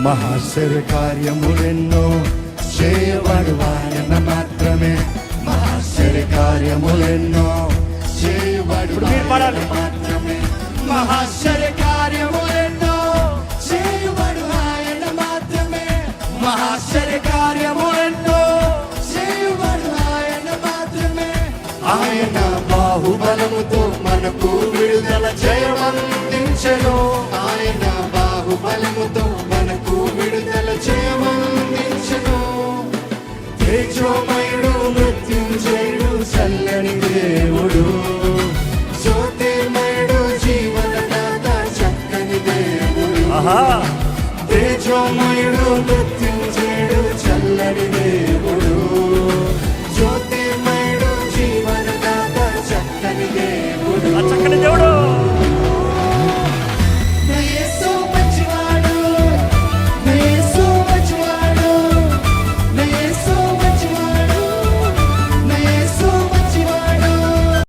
మహాశ్చర్య కార్యములెన్నో చేయబడు ఆయన మాత్రమే. మహాశ్చర్య కార్యములెన్నో చేయబడు మాత్రమే. మహాశ్చర్య కార్యములెన్నో చేయబడు ఆయన మాత్రమే. మహాశ్చర్య కార్యములెన్నో చేయబడు ఆయన మాత్రమే. ఆయన బాహుబలముతో మనకు విడుదల జయమందించెను. ఆయన బాహుబలముతో మనకు విడుదల జయమందించెను. తేజోమయుడు మృత్యుంజయుడు చల్లని దేవుడు. జ్యోతిర్మయుడు జీవనదాత చక్కని దేవుడు. తేజోమయుడు మృత్యుంజయుడు చల్లని దేవుడు.